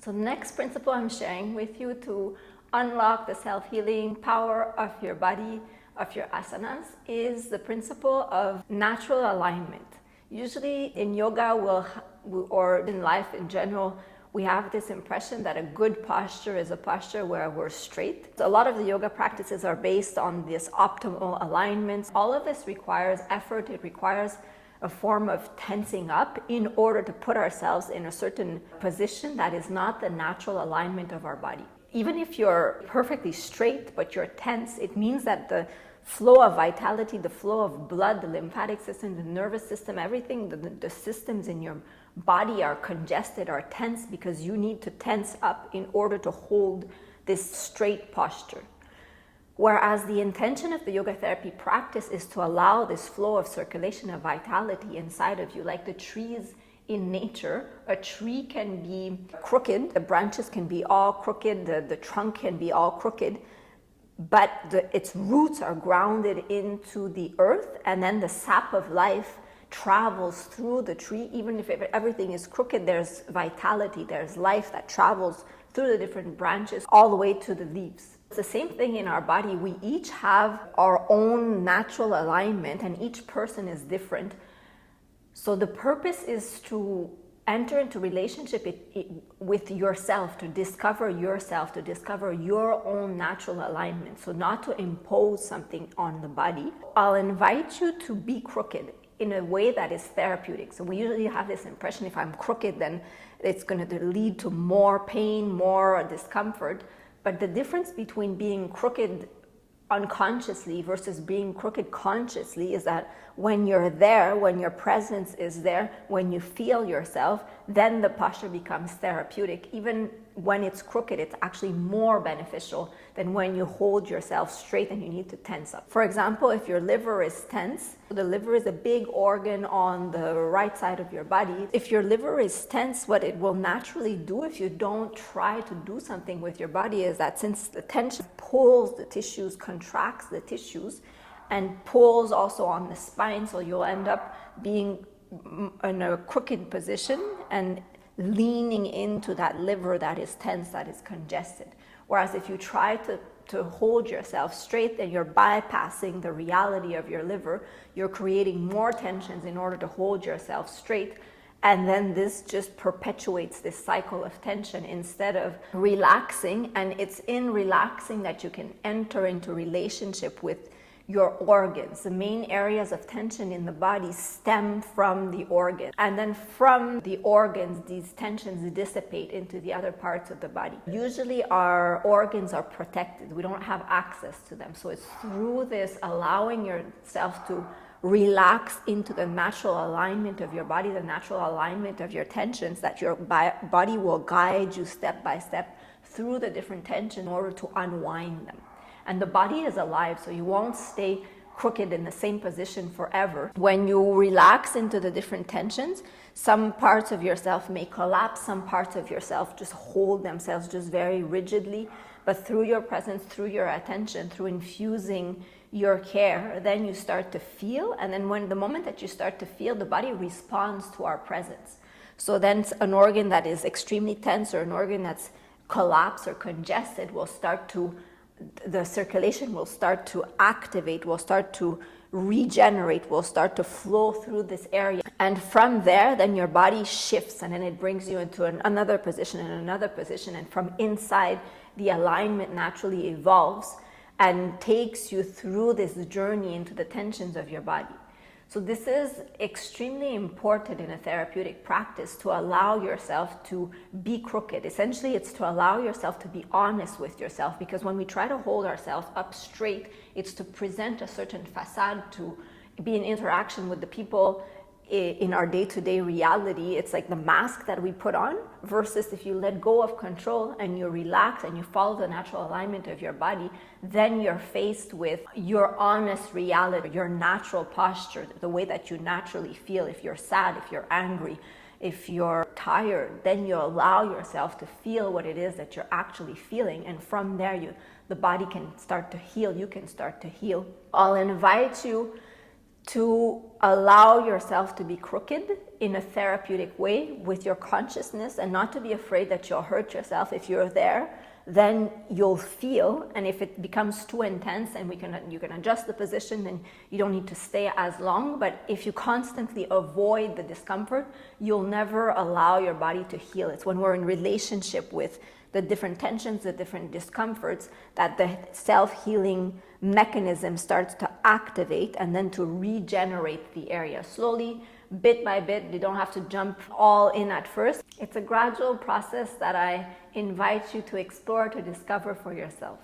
So the next principle I'm sharing with you to unlock the self-healing power of your body, of your asanas, is the principle of natural alignment. Usually in yoga or in life in general, we have this impression that a good posture is a posture where we're straight. A lot of the yoga practices are based on this optimal alignment. All of this requires effort. It requires a form of tensing up in order to put ourselves in a certain position that is not the natural alignment of our body. Even if you're perfectly straight but you're tense, it means that the flow of vitality, the flow of blood, the lymphatic system, the nervous system, everything, the systems in your body are congested, are tense, because you need to tense up in order to hold this straight posture. Whereas the intention of the yoga therapy practice is to allow this flow of circulation of vitality inside of you. Like the trees in nature, a tree can be crooked, the branches can be all crooked, the trunk can be all crooked, but its roots are grounded into the earth, and then the sap of life travels through the tree. Even if everything is crooked, there's vitality, there's life that travels through the different branches all the way to the leaves. It's the same thing in our body. We each have our own natural alignment, and each person is different. So the purpose is to enter into relationship with yourself, to discover yourself, to discover your own natural alignment. So not to impose something on the body. I'll invite you to be crooked in a way that is therapeutic. So we usually have this impression, if I'm crooked, then it's going to lead to more pain, more discomfort. But the difference between being crooked unconsciously versus being crooked consciously is that when you're there, when your presence is there, when you feel yourself, then the posture becomes therapeutic. Even when it's crooked, it's actually more beneficial than when you hold yourself straight and you need to tense up. For example, if your liver is tense, the liver is a big organ on the right side of your body. If your liver is tense, what it will naturally do if you don't try to do something with your body is that since the tension pulls the tissues, contracts the tissues, and pulls also on the spine, so you'll end up being in a crooked position and leaning into that liver that is tense, that is congested. Whereas if you try to hold yourself straight, then you're bypassing the reality of your liver. You're creating more tensions in order to hold yourself straight. And then this just perpetuates this cycle of tension instead of relaxing. And it's in relaxing that you can enter into relationship with your organs. The main areas of tension in the body stem from the organ. And then from the organs, these tensions dissipate into the other parts of the body. Usually our organs are protected. We don't have access to them. So it's through this allowing yourself to relax into the natural alignment of your body, the natural alignment of your tensions, that your body will guide you step by step through the different tensions in order to unwind them. And the body is alive, so you won't stay crooked in the same position forever. When you relax into the different tensions, some parts of yourself may collapse, some parts of yourself just hold themselves just very rigidly. But through your presence, through your attention, through infusing your care, then you start to feel. And then the moment that you start to feel, the body responds to our presence. So then an organ that is extremely tense or an organ that's collapsed or congested will start to, the circulation will start to activate, will start to regenerate, will start to flow through this area. And from there, then your body shifts and then it brings you into another position and another position. And from inside, the alignment naturally evolves and takes you through this journey into the tensions of your body. So this is extremely important in a therapeutic practice, to allow yourself to be crooked. Essentially, it's to allow yourself to be honest with yourself, because when we try to hold ourselves up straight, it's to present a certain facade, to be in interaction with the people in our day-to-day reality. It's like the mask that we put on, versus if you let go of control and you relax and you follow the natural alignment of your body, then you're faced with your honest reality, your natural posture, the way that you naturally feel. If you're sad, if you're angry, if you're tired, then you allow yourself to feel what it is that you're actually feeling, and from there the body can start to heal, you can start to heal. I'll invite you to allow yourself to be crooked in a therapeutic way with your consciousness, and not to be afraid that you'll hurt yourself. If you're there, then you'll feel, and if it becomes too intense and you can adjust the position, then you don't need to stay as long. But if you constantly avoid the discomfort, you'll never allow your body to heal. It's when we're in relationship with the different tensions, the different discomforts, that the self-healing mechanism starts to activate and then to regenerate the area slowly, bit by bit. You don't have to jump all in at first. It's a gradual process that I invite you to explore, to discover for yourself.